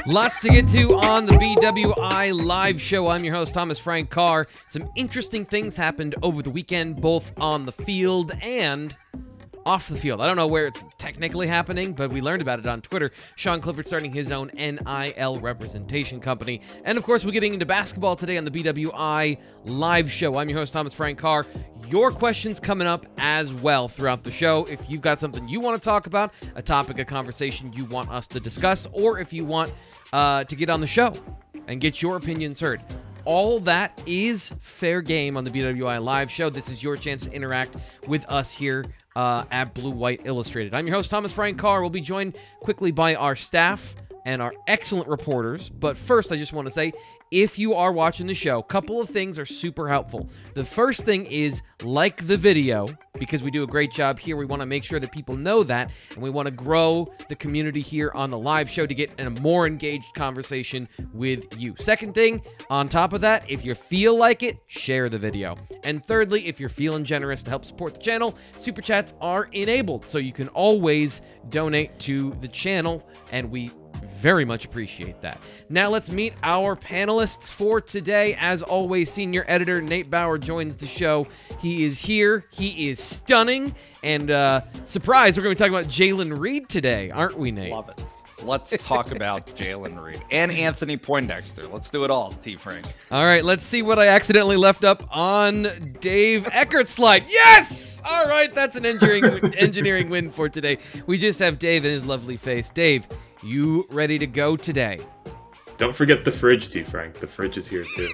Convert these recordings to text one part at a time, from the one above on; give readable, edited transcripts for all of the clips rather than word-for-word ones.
Lots to get to on the BWI live show. I'm your host, Thomas Frank Carr. Some interesting things happened over the weekend, both on the field and off the field. I don't know where it's technically happening, but we learned about it on Twitter. Sean Clifford starting his own NIL representation company. And of course, we're getting into basketball today on the BWI live show. I'm your host, Thomas Frank Carr. Your questions coming up as well throughout the show. If you've got something you want to talk about, a topic of conversation you want us to discuss, or if you want to get on the show and get your opinions heard. All that is fair game on the BWI live show. This is your chance to interact with us here at Blue White Illustrated. I'm your host, Thomas Frank Carr. We'll be joined quickly by our staff and our excellent reporters. But first, I just want to say, if you are watching the show, a couple of things are super helpful. The first thing is like the video, because we do a great job here. We want to make sure that people know that, and we want to grow the community here on the live show to get in a more engaged conversation with you. Second thing, on top of that, if you feel like it, share the video. And thirdly, if you're feeling generous to help support the channel, Super Chats are enabled, so you can always donate to the channel, and we very much appreciate that. Now let's meet our panelists for today. As always, senior editor Nate Bauer joins the show. He is here. He is stunning. And surprise, we're going to be talking about Jalen Reed today, aren't we, Nate? Love it. Let's talk about Jalen Reed and Anthony Poindexter. Let's do it all, T. Frank. All right, let's see what I accidentally left up on Dave Eckert's slide. Yes! All right, that's an engineering win for today. We just have Dave and his lovely face. Dave, you ready to go today? Don't forget the fridge, T. Frank. The fridge is here too.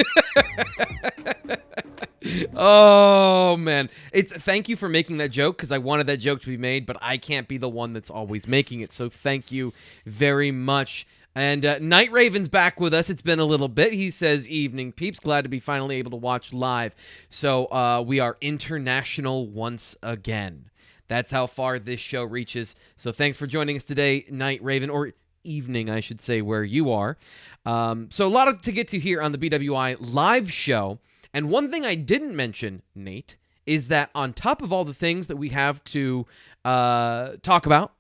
Oh man, thank you for making that joke, because I wanted that joke to be made, but I can't be the one that's always making it. So thank you very much. And Night Raven's back with us. It's been a little bit. He says, "Evening, peeps. Glad to be finally able to watch live." So we are international once again. That's how far this show reaches. So thanks for joining us today, Night Raven, or evening, I should say, where you are. So a lot to get to here on the BWI live show. And one thing I didn't mention, Nate, is that on top of all the things that we have to talk about,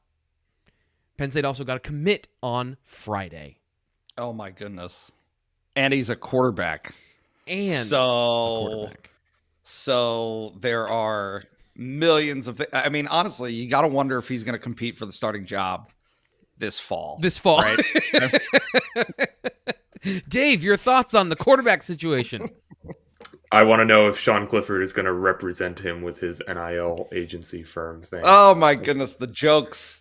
Penn State also got a commit on Friday. Oh, my goodness. And he's a quarterback. So there are millions of I mean, honestly, you got to wonder if he's going to compete for the starting job this fall. Right? Dave, your thoughts on the quarterback situation? I want to know if Sean Clifford is going to represent him with his NIL agency firm thing. Oh my goodness, the jokes.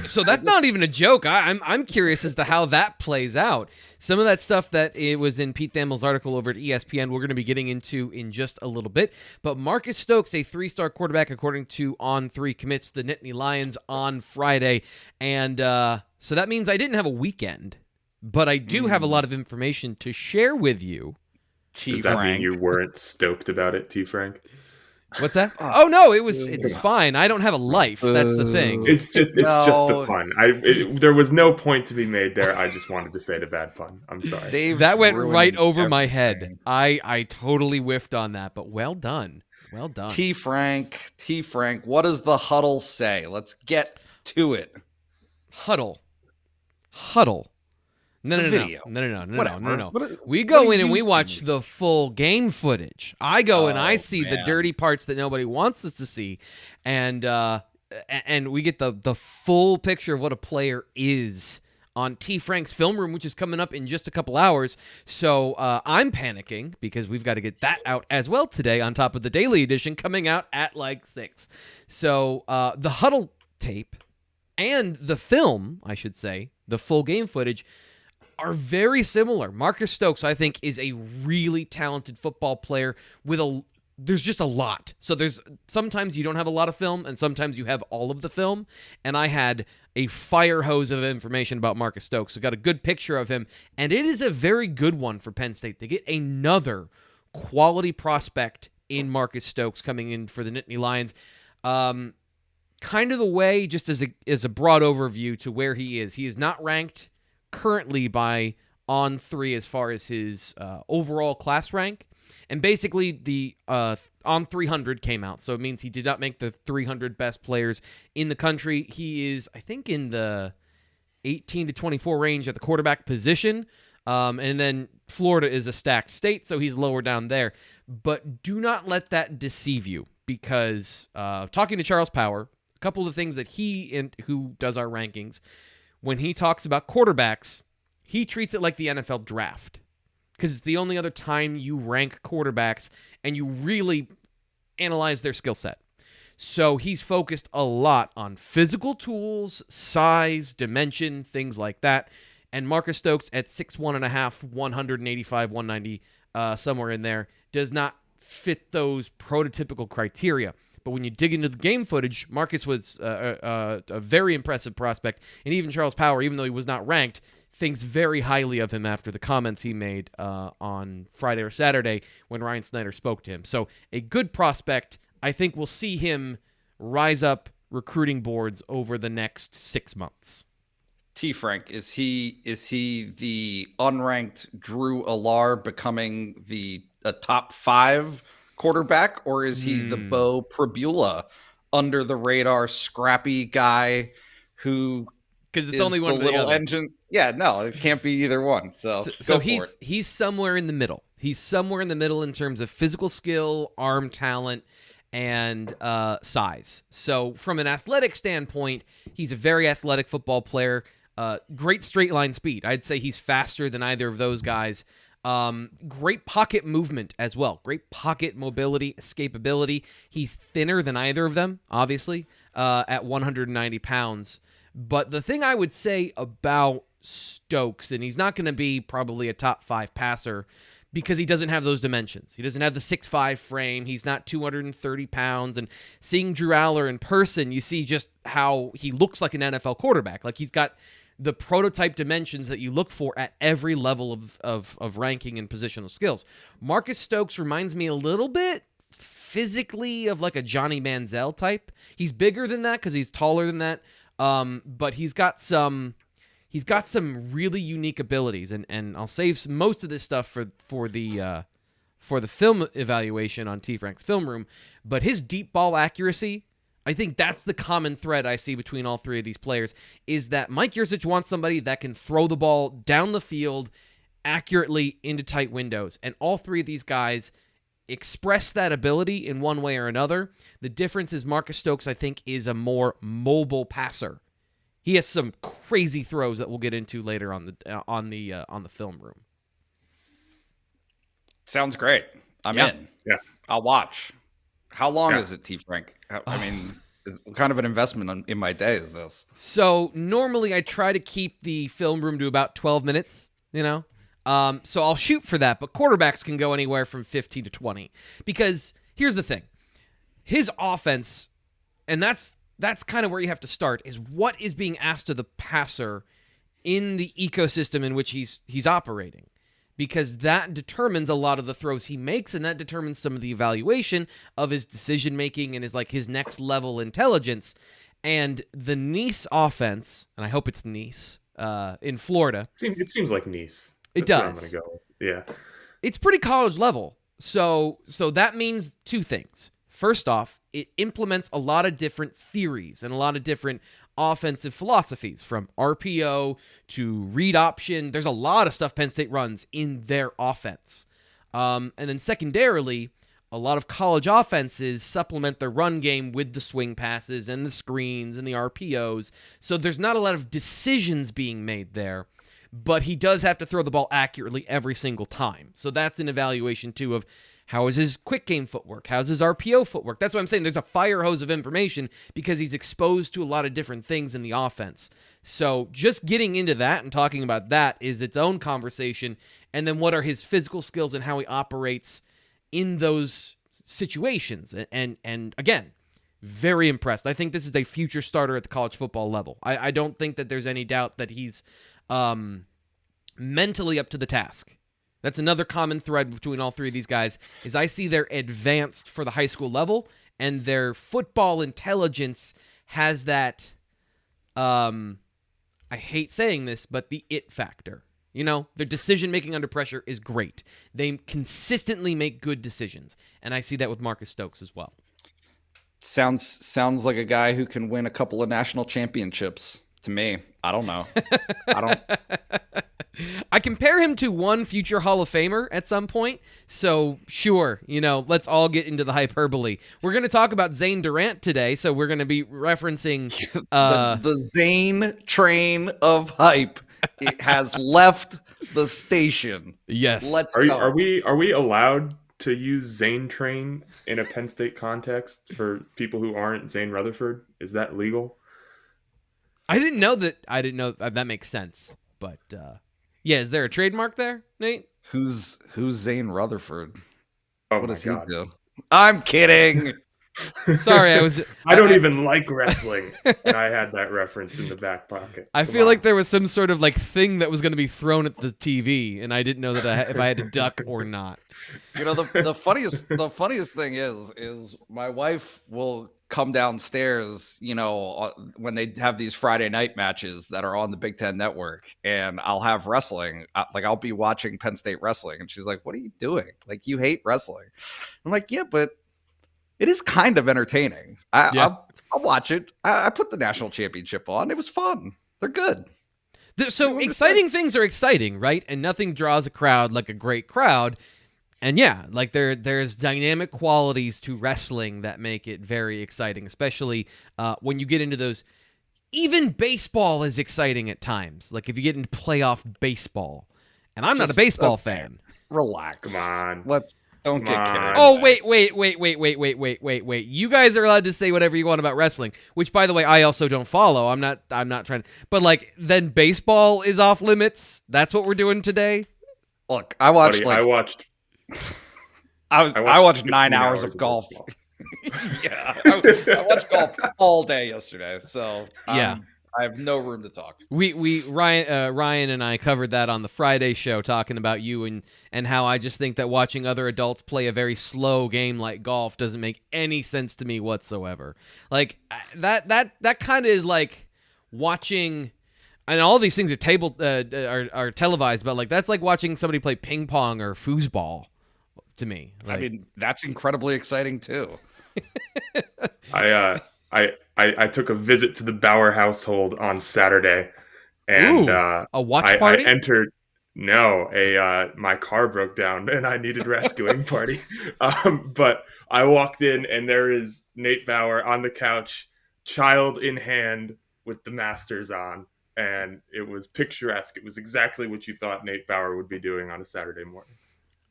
So that's not even a joke. I'm curious as to how that plays out. Some of that stuff that it was in Pete Thamel's article over at ESPN, we're going to be getting into in just a little bit. But Marcus Stokes, a 3-star quarterback, according to On3, commits the Nittany Lions on Friday. And so that means I didn't have a weekend, but I do have a lot of information to share with you. Does that mean you weren't stoked about it, T. Frank? What's that? Oh no, it's fine. I don't have a life. That's the thing. It's just the pun. There was no point to be made there. I just wanted to say the bad pun. I'm sorry. Dave's that went right over everything. my head. I totally whiffed on that, but well done. Well done. T. Frank, what does the huddle say? Let's get to it. Huddle. No. We go in and we watch the full game footage. I go and I see the dirty parts that nobody wants us to see, and we get the full picture of what a player is on T. Frank's film room, which is coming up in just a couple hours. So I'm panicking because we've got to get that out as well today, on top of the daily edition coming out at like 6. So the huddle tape and the film, I should say, the full game footage, are very similar. Marcus Stokes, I think, is a really talented football player there's just a lot. So sometimes you don't have a lot of film, and sometimes you have all of the film. And I had a fire hose of information about Marcus Stokes. So got a good picture of him, and it is a very good one for Penn State. They get another quality prospect in Marcus Stokes coming in for the Nittany Lions. Kind of the way, just as a broad overview to where he is. He is not ranked currently by On3 as far as his overall class rank. And basically, the On 300 came out, so it means he did not make the 300 best players in the country. He is, I think, in the 18 to 24 range at the quarterback position. And then Florida is a stacked state, so he's lower down there. But do not let that deceive you, because talking to Charles Power, a couple of the things that who does our rankings, when he talks about quarterbacks, he treats it like the NFL draft, because it's the only other time you rank quarterbacks and you really analyze their skill set. So he's focused a lot on physical tools, size, dimension, things like that. And Marcus Stokes at 6'1.5", 185, 190, somewhere in there, does not fit those prototypical criteria. But when you dig into the game footage, Marcus was a very impressive prospect. And even Charles Power, even though he was not ranked, thinks very highly of him after the comments he made on Friday or Saturday when Ryan Snyder spoke to him. So a good prospect. I think we'll see him rise up recruiting boards over the next 6 months. T. Frank, is he the unranked Drew Allar becoming a top 5 quarterback, or is he the Bo Pribula under the radar scrappy guy who, because it's only one of the other engine? Yeah, no, it can't be either one. So he's somewhere in the middle. He's somewhere in the middle in terms of physical skill, arm talent, and size. So from an athletic standpoint, he's a very athletic football player. Great straight line speed. I'd say he's faster than either of those guys. Great pocket movement as well. Great pocket mobility, escapability. He's thinner than either of them, obviously, at 190 pounds. But the thing I would say about Stokes, and he's not going to be probably a top 5 passer, because he doesn't have those dimensions. He doesn't have the 6'5" frame. He's not 230 pounds. And seeing Drew Allar in person, you see just how he looks like an NFL quarterback. Like, he's got the prototype dimensions that you look for at every level of ranking and positional skills. Marcus Stokes reminds me a little bit physically of like a Johnny Manziel type. He's bigger than that because he's taller than that. But he's got some really unique abilities, and I'll save most of this stuff for the film evaluation on T. Frank's Film Room. But his deep ball accuracy, I think that's the common thread I see between all three of these players, is that Mike Yurcich wants somebody that can throw the ball down the field accurately into tight windows, and all three of these guys express that ability in one way or another. The difference is Marcus Stokes, I think, is a more mobile passer. He has some crazy throws that we'll get into later on the film room. Sounds great. I'm in. Yeah, I'll watch. How long is it, T. Frank? I mean, what kind of an investment in my day is this? So normally I try to keep the film room to about 12 minutes. So I'll shoot for that. But quarterbacks can go anywhere from 15 to 20, because here's the thing: his offense, and that's kind of where you have to start, is what is being asked of the passer in the ecosystem in which he's operating, because that determines a lot of the throws he makes, and that determines some of the evaluation of his decision making and his next level intelligence. And the Nice offense, and I hope it's Nice in Florida. It seems like Nice. It That's does. where I'm gonna go. Yeah. It's pretty college level. So that means two things. First off, it implements a lot of different theories and a lot of different offensive philosophies, from RPO to read option. There's a lot of stuff Penn State runs in their offense. And then secondarily, a lot of college offenses supplement their run game with the swing passes and the screens and the RPOs. So there's not a lot of decisions being made there, but he does have to throw the ball accurately every single time. So that's an evaluation too of how is his quick game footwork? How's his RPO footwork? That's what I'm saying. There's a fire hose of information because he's exposed to a lot of different things in the offense. So just getting into that and talking about that is its own conversation. And then what are his physical skills and how he operates in those situations? And again, very impressed. I think this is a future starter at the college football level. I don't think that there's any doubt that he's mentally up to the task. That's another common thread between all three of these guys, is I see they're advanced for the high school level, and their football intelligence has that, I hate saying this, but the it factor. Their decision-making under pressure is great. They consistently make good decisions, and I see that with Marcus Stokes as well. Sounds like a guy who can win a couple of national championships To me, I don't know. I don't. I compare him to one future Hall of Famer at some point. So sure, let's all get into the hyperbole. We're going to talk about Zane Durant today. So we're going to be referencing the Zane train of hype. It has left the station. Yes. Let's go. Are we allowed to use Zane train in a Penn State context for people who aren't Zane Rutherford? Is that legal? I didn't know that. That makes sense. But yeah, is there a trademark there, Nate? Who's Zane Rutherford? Oh, what my does God. he do? I'm kidding. Sorry, I don't even like wrestling, and I had that reference in the back pocket. I feel like there was some sort of thing that was going to be thrown at the TV, and I didn't know that if I had to duck or not. The funniest thing is my wife will come downstairs, when they have these Friday night matches that are on the Big Ten Network, and I'll have wrestling. I'll be watching Penn State wrestling, and she's like, "What are you doing? You hate wrestling?" I'm like, "Yeah, but it is kind of entertaining. I'll watch it. I put the national championship on. It was fun. They're good." So exciting things are exciting, right? And nothing draws a crowd like a great crowd. And yeah, there's dynamic qualities to wrestling that make it very exciting, especially when you get into those. Even baseball is exciting at times. If you get into playoff baseball, and I'm not a baseball fan. Relax. Come on. Don't get carried. Oh, wait. You guys are allowed to say whatever you want about wrestling, which, by the way, I also don't follow. I'm not trying to. But, then baseball is off limits? That's what we're doing today? Look, I watched, I watched 9 hours of golf. Yeah, I watched golf all day yesterday, so yeah. I have no room to talk. Ryan and I covered that on the Friday show, talking about you and how I just think that watching other adults play a very slow game like golf doesn't make any sense to me whatsoever. That kind of is like watching, and all these things are televised, but that's like watching somebody play ping pong or foosball to me. I mean, that's incredibly exciting too. I took a visit to the Bauer household on Saturday, and a watch party. I entered. No, my car broke down and I needed rescuing party. But I walked in and there is Nate Bauer on the couch, child in hand, with the Masters on, and it was picturesque. It was exactly what you thought Nate Bauer would be doing on a Saturday morning.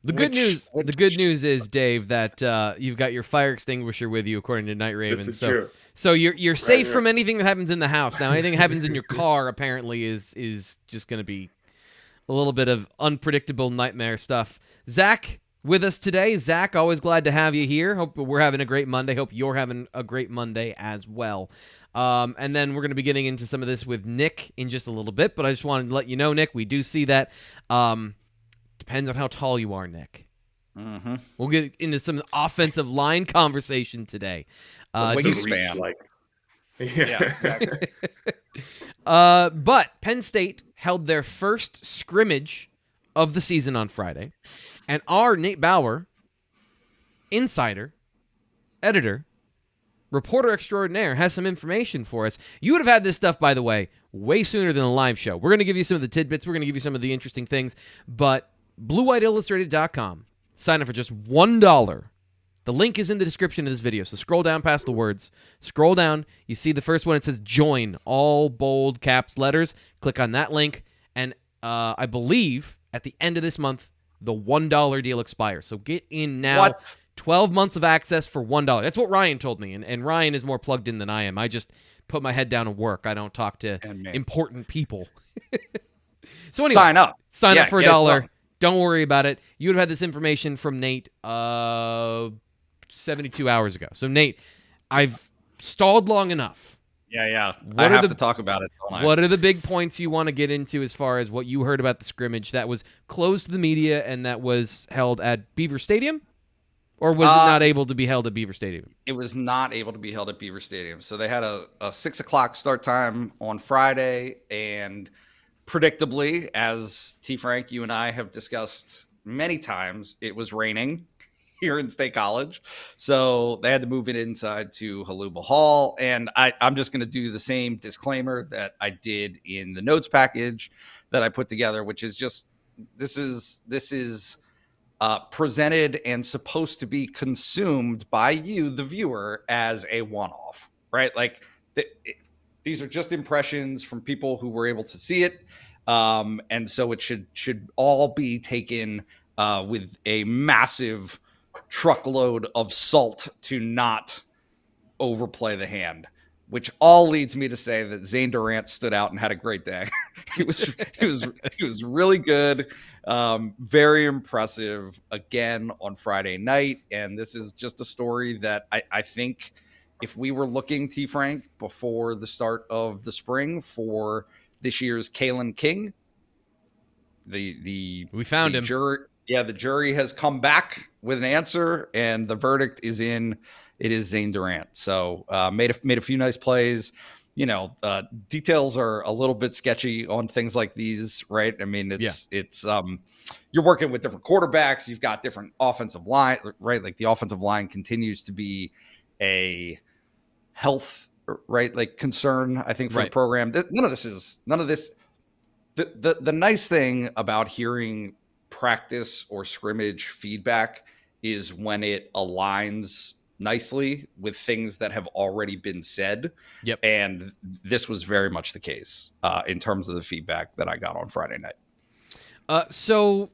The good news is, Dave, that you've got your fire extinguisher with you, according to Night Raven. This is true. So you're safe from anything that happens in the house. Now, anything that happens in your car apparently is just going to be a little bit of unpredictable nightmare stuff. Zach with us today. Zach, always glad to have you here. Hope we're having a great Monday. Hope you're having a great Monday as well. And then we're going to be getting into some of this with Nick in just a little bit. But I just wanted to let you know, Nick, we do see that. Depends on how tall you are, Nick. Mm-hmm. We'll get into some offensive line conversation today. Yeah, exactly. But Penn State held their first scrimmage of the season on Friday, and our Nate Bauer, insider, editor, reporter extraordinaire, has some information for us. You would have had this stuff, by the way, way sooner than a live show. We're going to give you some of the tidbits. We're going to give you some of the interesting things, but BlueWhiteIllustrated.com. Sign up for just $1. The link is in the description of this video, so scroll down past the words. Scroll down. You see the first one. It says join, all bold caps letters. Click on that link, and I believe at the end of this month, the $1 deal expires. So get in now. What? 12 months of access for $1. That's what Ryan told me, and Ryan is more plugged in than I am. I just put my head down and work. I don't talk to important people. So anyway, Sign up for $1. Don't worry about it. You would have had this information from Nate 72 hours ago. So, Nate, I've stalled long enough. Yeah. I have to talk about it. What are the big points you want to get into as far as what you heard about the scrimmage that was closed to the media and that was held at Beaver Stadium? Or was it not able to be held at Beaver Stadium? It was not able to be held at Beaver Stadium. So they had a 6 o'clock start time on Friday, and predictably, as T. Frank, you and I have discussed many times, it was raining. here in State College. So they had to move it inside to Haluba Hall. And I'm just going to do the same disclaimer that I did in the notes package that I put together, which is just, this is presented and supposed to be consumed by you, the viewer, as a one-off, right? Like these are just impressions from people who were able to see it. And so it should all be taken with a massive truckload of salt to not overplay the hand, which all leads me to say that Zane Durant stood out and had a great day. he was really good, very impressive again on Friday night. And this is just a story that I think if we were looking, T. Frank, before the start of the spring for this year's Kalen King, we found him. The jury has come back with an answer, and the verdict is in. It is Zane Durant. So made a few nice plays. Details are a little bit sketchy on things like these, right? I mean, it's you're working with different quarterbacks. You've got different offensive line, right? Like the offensive line continues to be a health, right? Like concern, I think, for the program. None of this. The nice thing about hearing practice or scrimmage feedback is when it aligns nicely with things that have already been said. Yep. And this was very much the case in terms of the feedback that I got on Friday night. So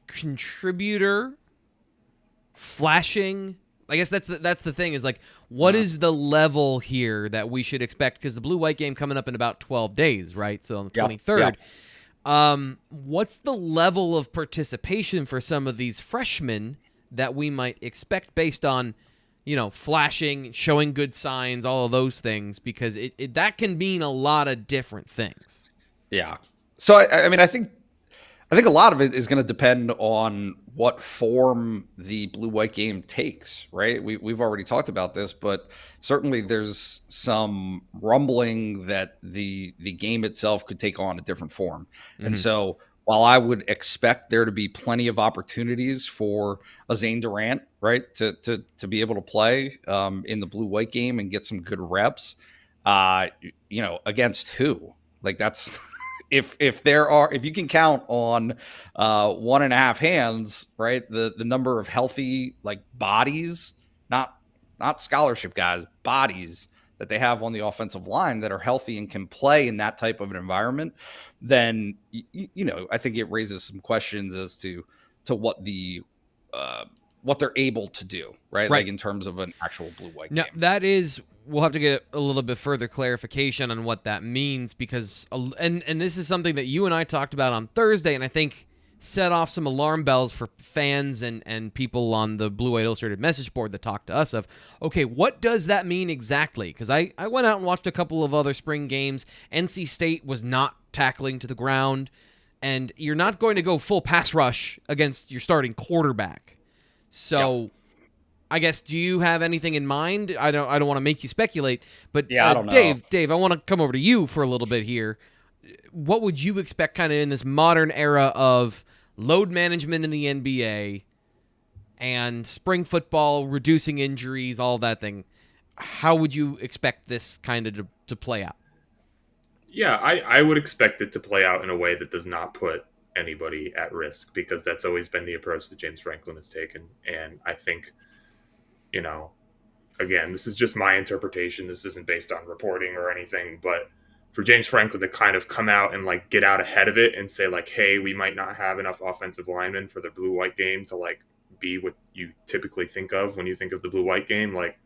contributor flashing, I guess that's the thing, is like, what is the level here that we should expect? Because the blue-white game coming up in about 12 days, right? So on the 23rd. What's the level of participation for some of these freshmen that we might expect based on, flashing, showing good signs, all of those things? Because that can mean a lot of different things. Yeah. So, I think a lot of it is going to depend on what form the blue-white game takes, right? We've already talked about this, but certainly there's some rumbling that the game itself could take on a different form. Mm-hmm. And so while I would expect there to be plenty of opportunities for a Zane Durant, right, to be able to play in the blue-white game and get some good reps, against who? Like that's... If you can count on 1.5 hands, right, the number of healthy like bodies, not scholarship guys, bodies that they have on the offensive line that are healthy and can play in that type of an environment, then I think it raises some questions as to what they're able to do, right? Like in terms of an actual blue-white game. That is. We'll have to get a little bit further clarification on what that means, because and this is something that you and I talked about on Thursday, and I think set off some alarm bells for fans and people on the Blue White Illustrated message board that talked to us of, okay, what does that mean exactly? Because I went out and watched a couple of other spring games. NC State was not tackling to the ground, and you're not going to go full pass rush against your starting quarterback. So... Yep. I guess, do you have anything in mind? I don't want to make you speculate, but I don't know. Dave, I want to come over to you for a little bit here. What would you expect kind of in this modern era of load management in the NBA and spring football, reducing injuries, all that thing? How would you expect this kind of to play out? Yeah, I would expect it to play out in a way that does not put anybody at risk, because that's always been the approach that James Franklin has taken. And I think, again, this is just my interpretation. This isn't based on reporting or anything, but for James Franklin to kind of come out and like get out ahead of it and say like, hey, we might not have enough offensive linemen for the blue-white game to like be what you typically think of when you think of the blue-white game, like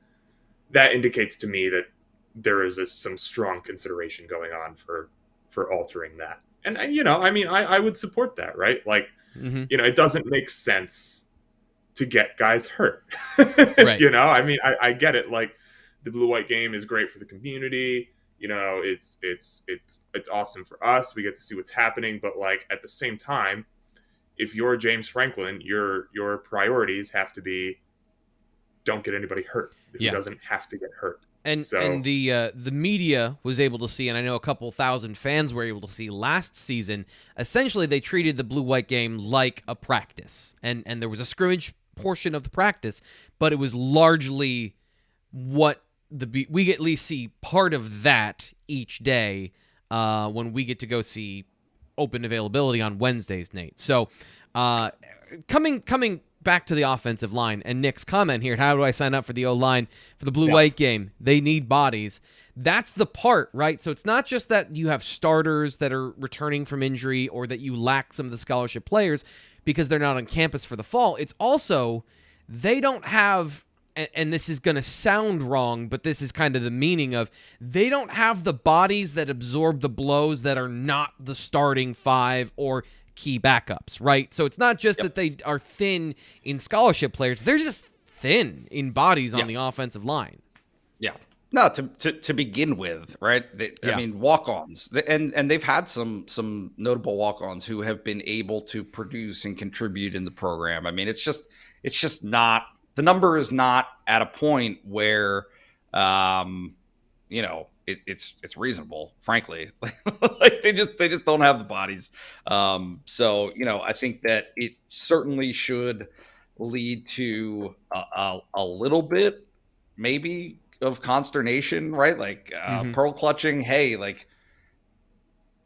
that indicates to me that there is some strong consideration going on for altering that. And, I would support that, right? Like, it doesn't make sense to get guys hurt. Right. I get it. Like the blue-white game is great for the community. It's awesome for us. We get to see what's happening. But like at the same time, if you're James Franklin, your priorities have to be, don't get anybody hurt. Who doesn't have to get hurt. And the media was able to see, and I know a couple thousand fans were able to see last season, essentially they treated the blue-white game like a practice. And there was a scrimmage portion of the practice, but it was largely what we at least see part of that each day when we get to go see open availability on Wednesdays, Nate. So coming back to the offensive line and Nick's comment here, how do I sign up for the O-line for the blue-white game? They need bodies. That's the part, right? So it's not just that you have starters that are returning from injury or that you lack some of the scholarship players because they're not on campus for the fall. It's also they don't have, and this is going to sound wrong, but this is kind of the meaning of, they don't have the bodies that absorb the blows that are not the starting five or key backups, right? So it's not just that they are thin in scholarship players. They're just thin in bodies on the offensive line. Yeah. No, to begin with, right? I mean, walk-ons, and they've had some notable walk-ons who have been able to produce and contribute in the program. I mean, it's just not, the number is not at a point where, it's reasonable, frankly. Like they just don't have the bodies. So I think that it certainly should lead to a little bit, maybe, of consternation, right? Like pearl clutching. Hey, like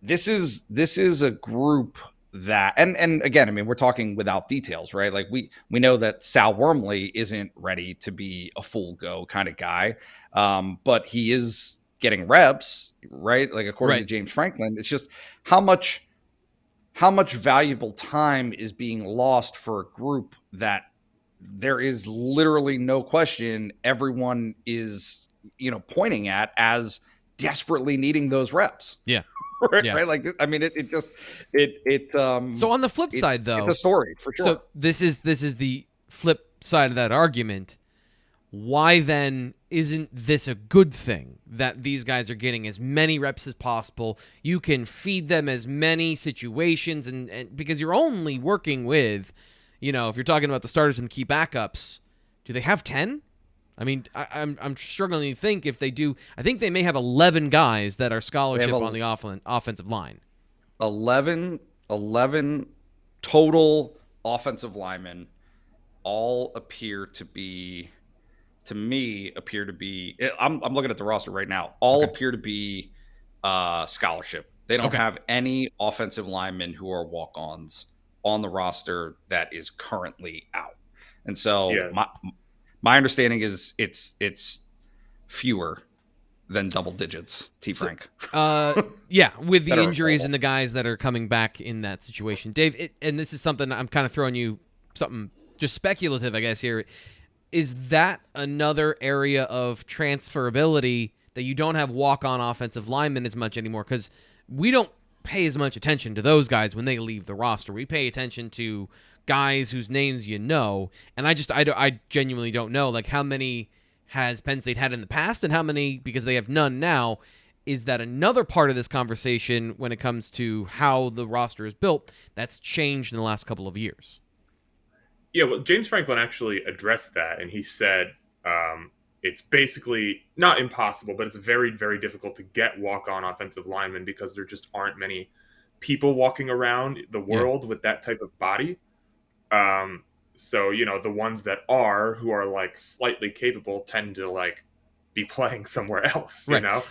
this is a group that, and again, I mean, we're talking without details, right? Like we know that Sal Wormley isn't ready to be a full go kind of guy, but he is getting reps, right? Like according to James Franklin, it's just how much valuable time is being lost for a group that there is literally no question everyone is, pointing at as desperately needing those reps. Yeah. Right. Like, I mean, so on the flip side though, it's a story for sure. So this is the flip side of that argument. Why then isn't this a good thing that these guys are getting as many reps as possible? You can feed them as many situations and because you're only working with, if you're talking about the starters and the key backups, do they have 10? I mean, I'm struggling to think if they do. I think they may have 11 guys that are scholarship on the offensive line. 11 total offensive linemen, all appear to be, I'm looking at the roster right now. All appear to be scholarship. They don't have any offensive linemen who are walk-ons on the roster that is currently out. And so my understanding is it's fewer than double digits, Frank. With the injuries and the guys that are coming back in that situation. Dave, and this is something I'm kind of throwing you something just speculative, I guess, here. Is that another area of transferability that you don't have walk-on offensive linemen as much anymore? Because we don't pay as much attention to those guys when they leave the roster. We pay attention to guys whose names and I genuinely don't know, like, how many has Penn State had in the past and how many, because they have none now. Is that another part of this conversation when it comes to how the roster is built that's changed in the last couple of years? Yeah, well, James Franklin actually addressed that, and he said it's basically not impossible, but it's very, very difficult to get walk-on offensive linemen because there just aren't many people walking around the world with that type of body. So, the ones that who are like slightly capable tend to like be playing somewhere else,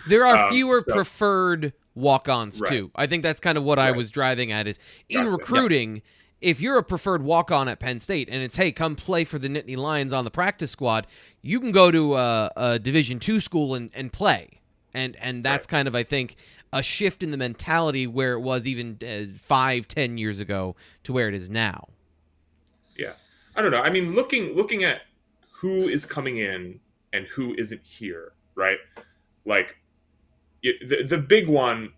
There are fewer preferred walk-ons too. I think that's kind of what I was driving at is in recruiting. If you're a preferred walk-on at Penn State and it's, hey, come play for the Ntitany Lions on the practice squad, you can go to a Division II school and play. And that's kind of, I think, a shift in the mentality where it was even 5-10 years ago to where it is now. Yeah. I don't know. I mean, looking at who is coming in and who isn't here, right? Like, the big one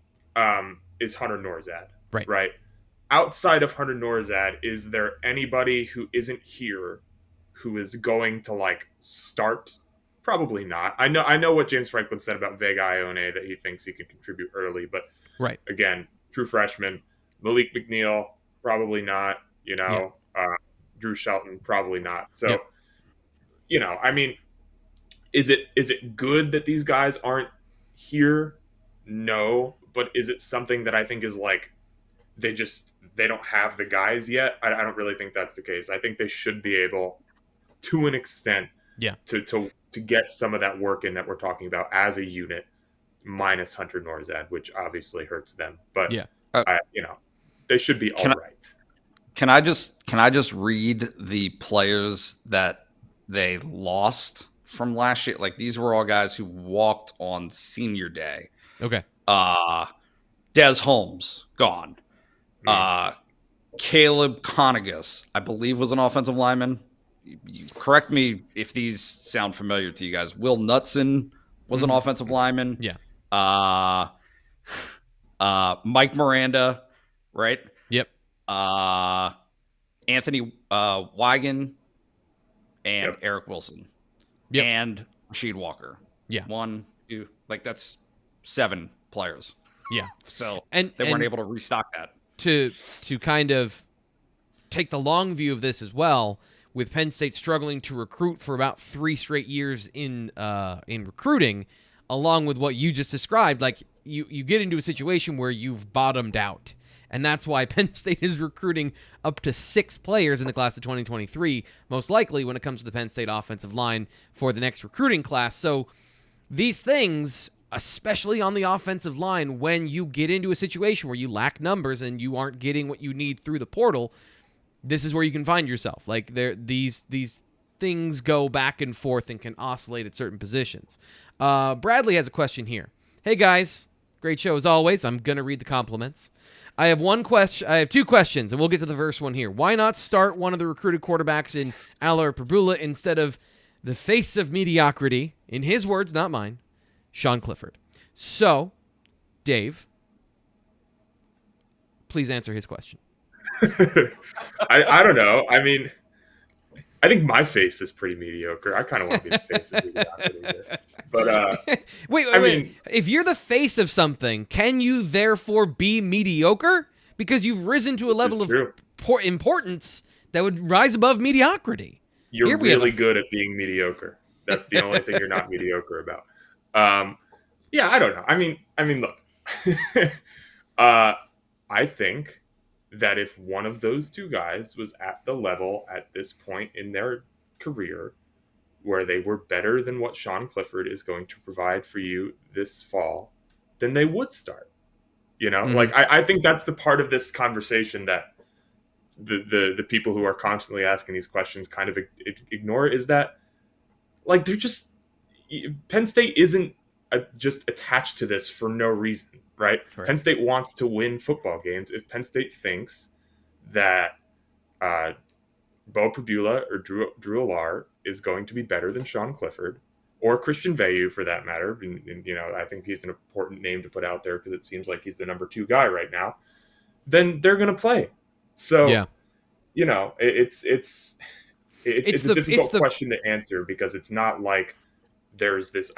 is Hunter Norzad, right? Outside of Hunter Norzad, is there anybody who isn't here who is going to like start? Probably not. I know what James Franklin said about Vega Ione, that he thinks he can contribute early, but again, true freshman. Malik McNeil, probably not. Drew Shelton, probably not. So, I mean, is it good that these guys aren't here? No, but is it something that I think is like they don't have the guys yet? I don't really think that's the case. I think they should be able to an extent, Yeah. to get some of that work in that we're talking about as a unit, minus Hunter Norzad, which obviously hurts them. But Yeah. they should be all right. Can I just read the players that they lost from last year? Like, these were all guys who walked on senior day. Okay. Des Holmes, gone. Caleb Conegus, I believe, was an offensive lineman. You correct me if these sound familiar to you guys. Will Knutson was an offensive lineman. Yeah. Mike Miranda, right? Yep. Anthony Wigan and Eric Wilson. Yep. And Rasheed Walker. Yeah. 1, 2, like, that's 7 players. Yeah. So they weren't able to restock that. To kind of take the long view of this as well, with Penn State struggling to recruit for about 3 straight years in recruiting, along with what you just described, like you get into a situation where you've bottomed out. And that's why Penn State is recruiting up to 6 players in the class of 2023, most likely when it comes to the Penn State offensive line for the next recruiting class. So these things, especially on the offensive line, when you get into a situation where you lack numbers and you aren't getting what you need through the portal, this is where you can find yourself. Like, these things go back and forth and can oscillate at certain positions. Bradley has a question here. Hey guys, great show as always. I'm gonna read the compliments. I have 2 questions, and we'll get to the first one here. Why not start one of the recruited quarterbacks in Aller Perbula instead of the face of mediocrity, in his words, not mine, Sean Clifford? So, Dave, please answer his question. I don't know. I mean, I think my face is pretty mediocre. I kind of want to be the face of mediocrity here. But wait. If you're the face of something, can you therefore be mediocre? Because you've risen to a level of importance that would rise above mediocrity. You're really good at being mediocre. That's the only thing you're not mediocre about. Yeah, I don't know. I mean, look. I think that if one of those 2 guys was at the level at this point in their career where they were better than what Sean Clifford is going to provide for you this fall, then they would start. Like, I think that's the part of this conversation that the people who are constantly asking these questions kind of ignore, is that, like, they're just, Penn State isn't just attached to this for no reason, right? Penn State wants to win football games. If Penn State thinks that Bo Pribula or Drew Allar is going to be better than Sean Clifford, or Christian Veilleux for that matter, and I think he's an important name to put out there because it seems like he's the number 2 guy right now, then they're going to play. So, it's a difficult question to answer, because it's not like there's this,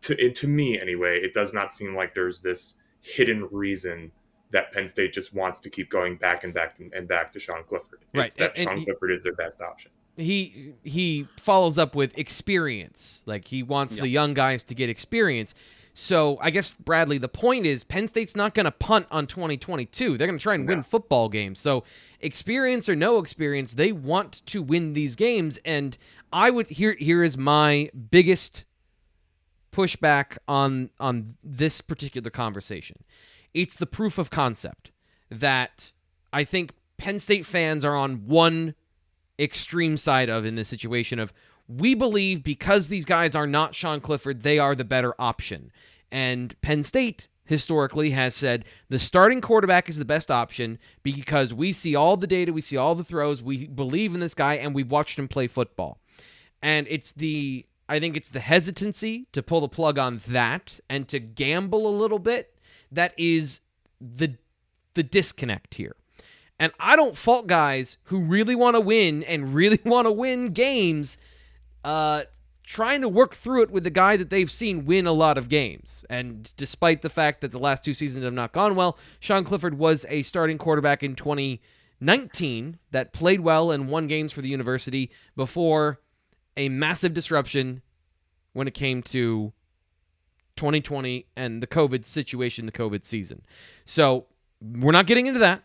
to me anyway, it does not seem like there's this hidden reason that Penn State just wants to keep going back and back to Sean Clifford. Right. It's that Sean Clifford is their best option. He follows up with experience. Like, he wants the young guys to get experience. So I guess, Bradley, the point is Penn State's not going to punt on 2022. They're going to try and win football games. So experience or no experience, they want to win these games. And here is my biggest pushback on this particular conversation. It's the proof of concept that I think Penn State fans are on one extreme side of in this situation of, we believe because these guys are not Sean Clifford, they are the better option. And Penn State historically has said the starting quarterback is the best option because we see all the data, we see all the throws, we believe in this guy, and we've watched him play football. And I think it's the hesitancy to pull the plug on that and to gamble a little bit that is the disconnect here. And I don't fault guys who really want to win and really want to win games trying to work through it with the guy that they've seen win a lot of games. And despite the fact that the last 2 seasons have not gone well, Sean Clifford was a starting quarterback in 2019 that played well and won games for the university before a massive disruption when it came to 2020 and the COVID situation, the COVID season. So we're not getting into that.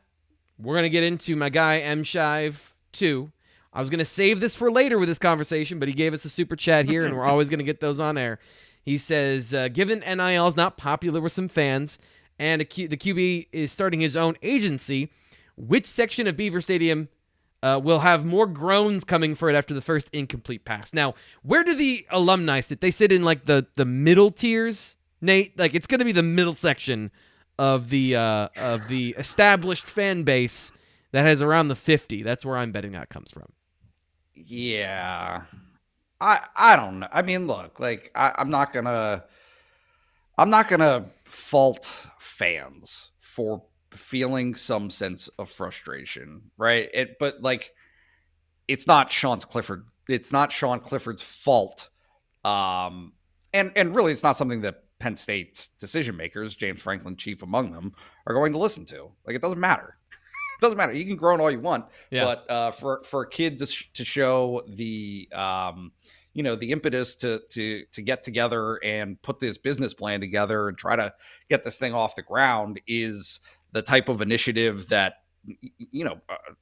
We're going to get into my guy, M. Shive, too. I was going to save this for later with this conversation, but he gave us a super chat here, and we're always going to get those on air. He says, given NIL is not popular with some fans, and the QB is starting his own agency, which section of Beaver Stadium will have more groans coming for it after the first incomplete pass? Now, where do the alumni sit? They sit in like the middle tiers, Nate. Like, it's going to be the middle section of the established fan base that has around the 50. That's where I'm betting that comes from. Yeah, I don't know. I mean, look, like I'm not gonna fault fans for feeling some sense of frustration, right? But like, it's not Sean Clifford's fault. And really, it's not something that Penn State's decision makers, James Franklin chief among them, are going to listen to. Like, it doesn't matter. It doesn't matter. You can groan all you want, but for a kid to show the the impetus to get together and put this business plan together and try to get this thing off the ground is the type of initiative that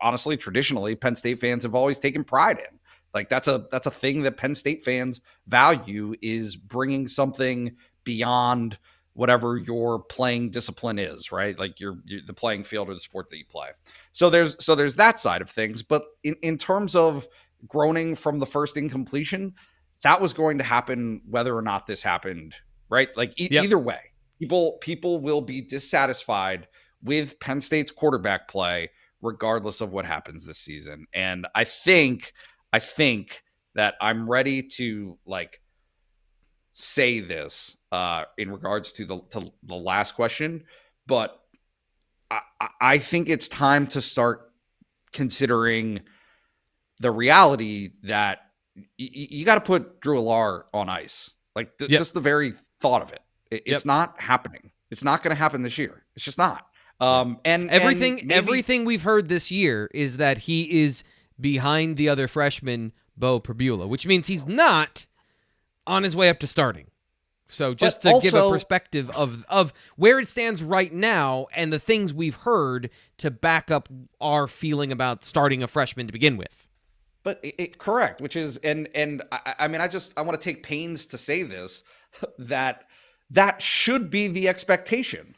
honestly, traditionally, Penn State fans have always taken pride in. Like, that's a thing that Penn State fans value, is bringing something beyond whatever your playing discipline is, right? Like you're the playing field or the sport that you play. So there's that side of things. But in terms of groaning from the first incompletion, that was going to happen whether or not this happened, right? Like either way, people will be dissatisfied with Penn State's quarterback play regardless of what happens this season. And I think that I'm ready to like say this in regards to the last question, but I think it's time to start considering the reality that you got to put Drew Allar on ice. Like just the very thought of it. It's not happening. It's not going to happen this year. It's just not. And everything we've heard this year is that he is behind the other freshman, Bo Pribula, which means he's not on his way up to starting. So just to give a perspective of where it stands right now and the things we've heard to back up our feeling about starting a freshman to begin with. But correct, which is, and I mean, I want to take pains to say this, that should be the expectation.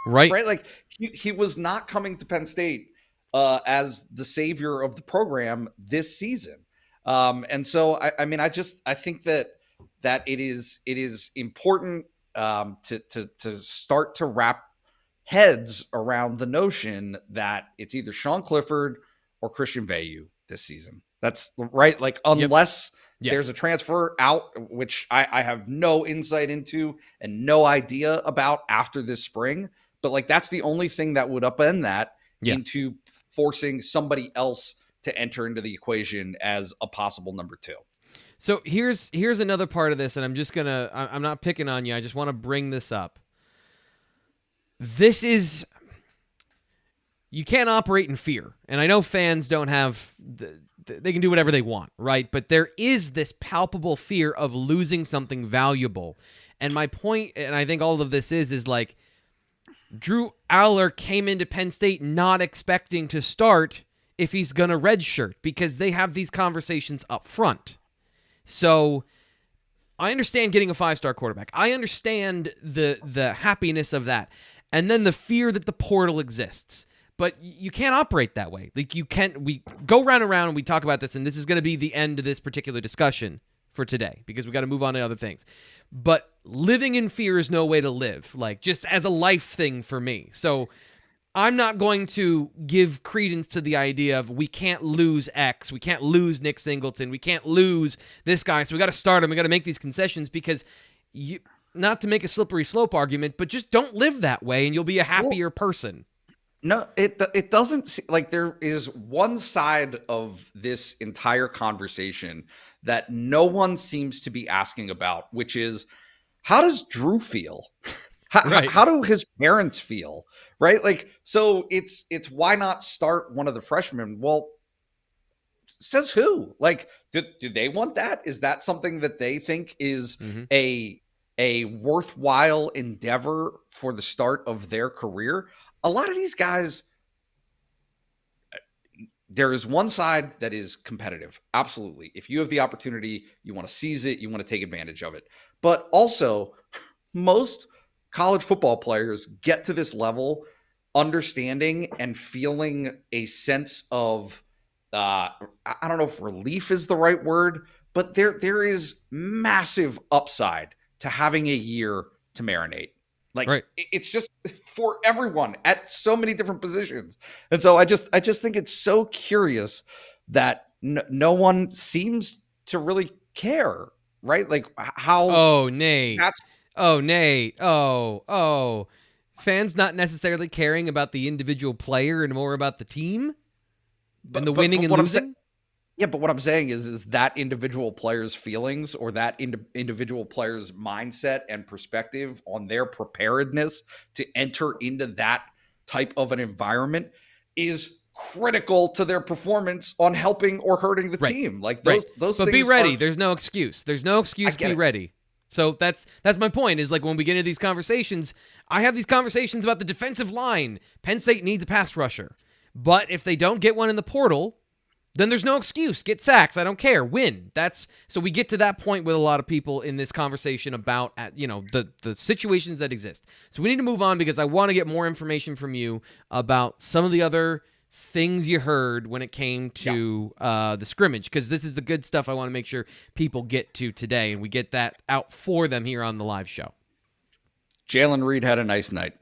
Right. Right. Like he was not coming to Penn State as the savior of the program this season. And so, I think that it is important to start to wrap heads around the notion that it's either Sean Clifford or Christian Veilleux this season. That's right. Like, unless there's a transfer out, which I have no insight into and no idea about after this spring. But like, that's the only thing that would upend that into forcing somebody else to enter into the equation as a possible number two. So here's another part of this, and I'm not picking on you. I just want to bring this up. You can't operate in fear. And I know fans don't have, they can do whatever they want, right? But there is this palpable fear of losing something valuable. And my point, and I think all of this is like, Drew Allar came into Penn State not expecting to start if he's going to redshirt, because they have these conversations up front. So I understand getting a 5-star quarterback. I understand the happiness of that. And then the fear that the portal exists. But you can't operate that way. Like, we go round and round and we talk about this, and this is going to be the end of this particular discussion for today, because we got to move on to other things. But living in fear is no way to live, like, just as a life thing for me. So I'm not going to give credence to the idea of we can't lose X, we can't lose Nick Singleton, we can't lose this guy, so we got to start him, we got to make these concessions, because not to make a slippery slope argument, but just don't live that way and you'll be a happier person. No, it doesn't like there is one side of this entire conversation that no one seems to be asking about, which is, how does Drew feel? How do his parents feel? Right? Like, so it's why not start one of the freshmen? Well, says who? Like, do they want that? Is that something that they think is a worthwhile endeavor for the start of their career? A lot of these guys there is one side that is competitive. Absolutely. If you have the opportunity, you want to seize it, you want to take advantage of it. But also, most college football players get to this level understanding and feeling a sense of, I don't know if relief is the right word, but there is massive upside to having a year to marinate. Like Right. it's just for everyone at so many different positions. And so I just think it's so curious that no one seems to really care, right? Like how Oh, Nate. that's Oh, Nate. Oh. Fans not necessarily caring about the individual player and more about the team and the winning and what losing? yeah, but what I'm saying is that individual player's feelings or that individual player's mindset and perspective on their preparedness to enter into that type of an environment is critical to their performance on helping or hurting the Right. team. Like Right. those But things be ready. are, There's no excuse. There's no excuse. get Be it. ready. So that's my point is like when we get into these conversations, I have these conversations about the defensive line. Penn State needs a pass rusher. But if they don't get one in the portal, then there's no excuse. Get sacks. I don't care. Win. That's so we get to that point with a lot of people in this conversation about the situations that exist. So we need to move on because I want to get more information from you about some of the other things you heard when it came to the scrimmage, because this is the good stuff I want to make sure people get to today, and we get that out for them here on the live show. Jalen Reed had a nice night.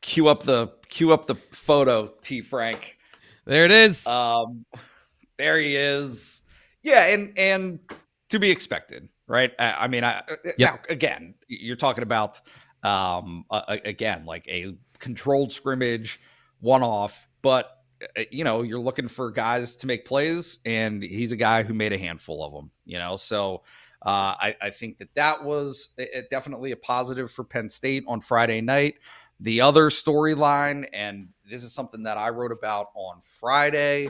Cue up the photo, T. Frank. There it is. There he is. Yeah, and to be expected, right? I mean, now, again, you're talking about again like a controlled scrimmage, one-off, but you're looking for guys to make plays, and he's a guy who made a handful of them. So I think that was definitely a positive for Penn State on Friday night. The other storyline, and this is something that I wrote about on Friday,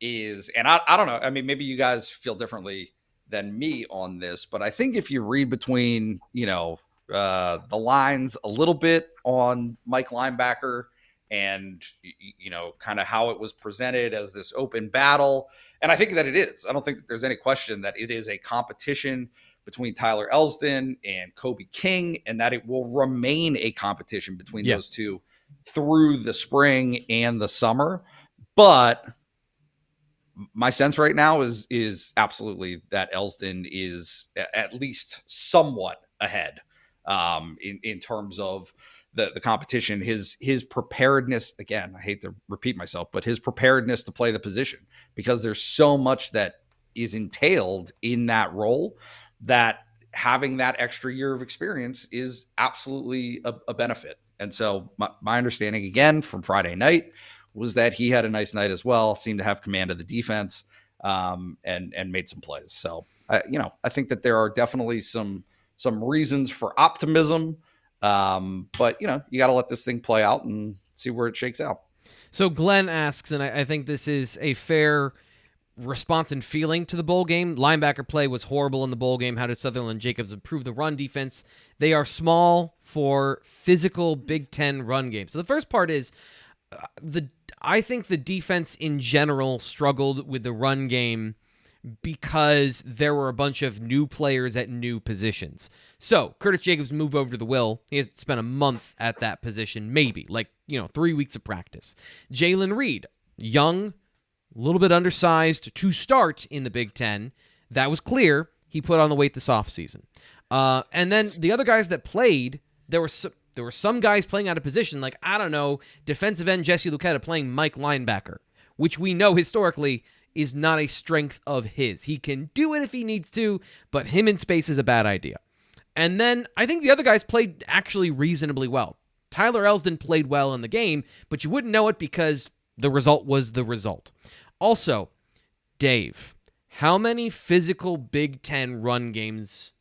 is, and I don't know, I mean, maybe you guys feel differently than me on this, but I think if you read between, the lines a little bit on Mike linebacker and, kind of how it was presented as this open battle. And I think that it is. I don't think that there's any question that it is a competition between Tyler Elsdon and Kobe King, and that it will remain a competition between those two through the spring and the summer. But my sense right now is absolutely that Elsdon is at least somewhat ahead in terms of the competition. His preparedness, again, I hate to repeat myself, but his preparedness to play the position, because there's so much that is entailed in that role that having that extra year of experience is absolutely a benefit. And so my understanding, again, from Friday night was that he had a nice night as well, seemed to have command of the defense, and made some plays. So, I think that there are definitely some reasons for optimism, but, you got to let this thing play out and see where it shakes out. So Glenn asks, and I think this is a fair response and feeling to the bowl game. Linebacker play was horrible in the bowl game. How did Sutherland Jacobs improve the run defense? They are small for physical Big Ten run games. So the first part is I think the defense in general struggled with the run game because there were a bunch of new players at new positions. So Curtis Jacobs moved over to the Will. He has spent a month at that position, maybe, 3 weeks of practice. Jalen Reed, young, a little bit undersized to start in the Big Ten. That was clear. He put on the weight this offseason. And then the other guys that played, there were some guys playing out of position, like, I don't know, defensive end Jesse Luketa playing Mike linebacker, which we know historically is not a strength of his. He can do it if he needs to, but him in space is a bad idea. And then I think the other guys played actually reasonably well. Tyler Elsdon played well in the game, but you wouldn't know it because the result was the result. Also, Dave, how many physical Big Ten run games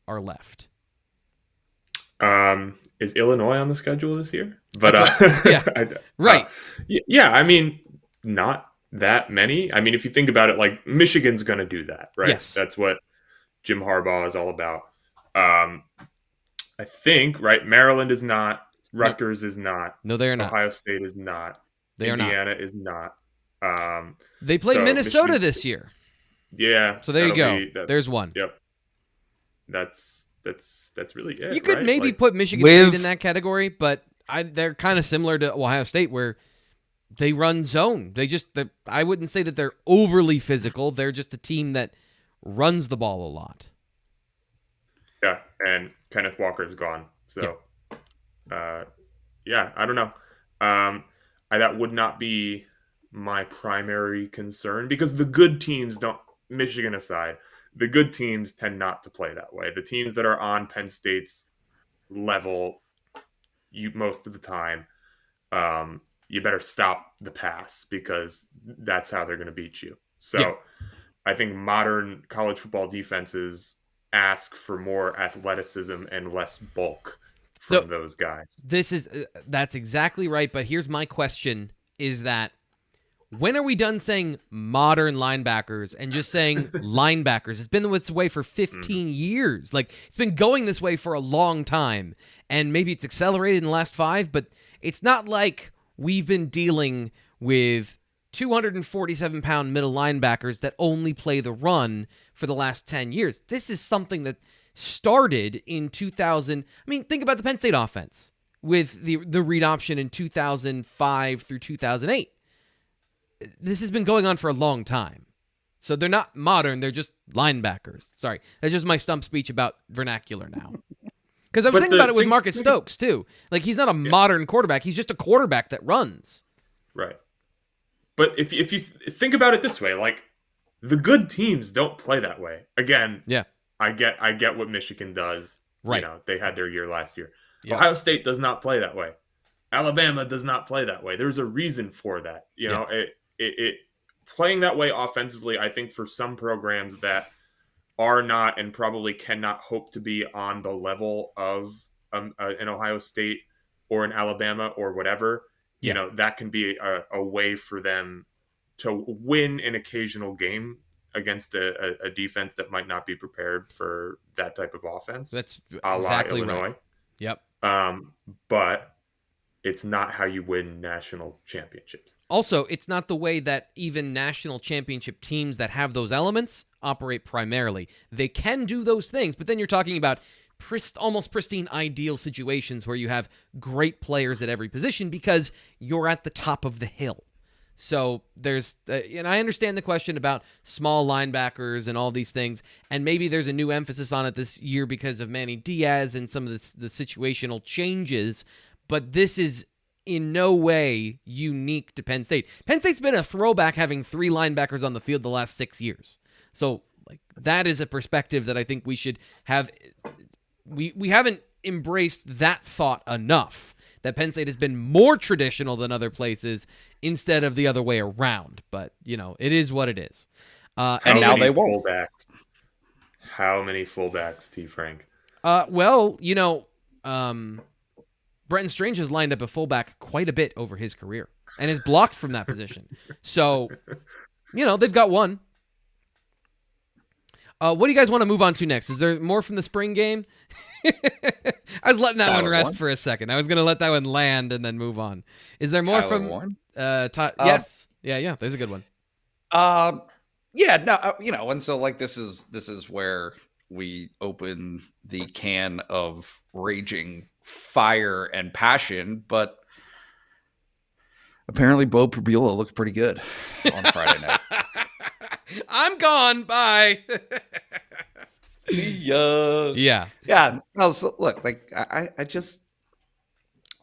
are left? Is Illinois on the schedule this year? But right. Yeah, I mean, not that many. I mean, if you think about it, like Michigan's going to do that, right? Yes. That's what Jim Harbaugh is all about. I think, right? Maryland is not. Rutgers is not. No, they are not. Ohio State is not. They are not. Indiana is not. They play so Minnesota this year. Yeah. So there you go. There's one. Yep. That's really it. You could right? maybe Like, put Michigan State in that category, but they're kind of similar to Ohio State where they run zone. I wouldn't say that they're overly physical. They're just a team that runs the ball a lot. Yeah, and Kenneth Walker's gone. So, I don't know. That would not be my primary concern because the good teams don't, Michigan aside, the good teams tend not to play that way. The teams that are on Penn State's level, most of the time, you better stop the pass because that's how they're going to beat you. So I think modern college football defenses ask for more athleticism and less bulk from those guys. That's exactly right. But here's my question is that when are we done saying modern linebackers and just saying linebackers? It's been this way for 15 years. Like, it's been going this way for a long time. And maybe it's accelerated in the last 5, but it's not like we've been dealing with 247-pound middle linebackers that only play the run for the last 10 years. This is something that started in 2000. I mean, think about the Penn State offense with the read option in 2005 through 2008. This has been going on for a long time. So they're not modern, they're just linebackers. Sorry, that's just my stump speech about vernacular now. Because I was thinking about it with Marcus Stokes, too. Like, he's not a modern quarterback, he's just a quarterback that runs. Right. But if you think about it this way, like, the good teams don't play that way. Again, I get what Michigan does. Right. You know, they had their year last year. Yeah. Ohio State does not play that way. Alabama does not play that way. There's a reason for that. You know, it playing that way offensively, I think for some programs that are not and probably cannot hope to be on the level of an Ohio State or an Alabama or whatever, you know, that can be a way for them to win an occasional game against a defense that might not be prepared for that type of offense. That's exactly Illinois. Right. Yep. But it's not how you win national championships. Also, it's not the way that even national championship teams that have those elements operate primarily. They can do those things, but then you're talking about almost pristine ideal situations where you have great players at every position because you're at the top of the hill. So and I understand the question about small linebackers and all these things, and maybe there's a new emphasis on it this year because of Manny Diaz and some of the situational changes, but this is in no way unique to Penn State. Penn State's been a throwback having 3 linebackers on the field the last 6 years. So, like, that is a perspective that I think we should have. We haven't embraced that thought enough, that Penn State has been more traditional than other places instead of the other way around. But, you know, it is what it is. And now they won't. How many fullbacks, T. Frank? Well, you know, Brenton Strange has lined up a fullback quite a bit over his career and is blocked from that position. So, you know, they've got one. What do you guys want to move on to next? Is there more from the spring game? I was letting that one rest for a second. I was going to let that one land and then move on. Is there more from Warren? Yes. Yeah. There's a good one. Yeah, no, you know, and so like this is where we open the can of raging fire and passion, but apparently Bo Pribula looked pretty good on Friday night. I'm gone. Bye. Yeah. No, so look, like I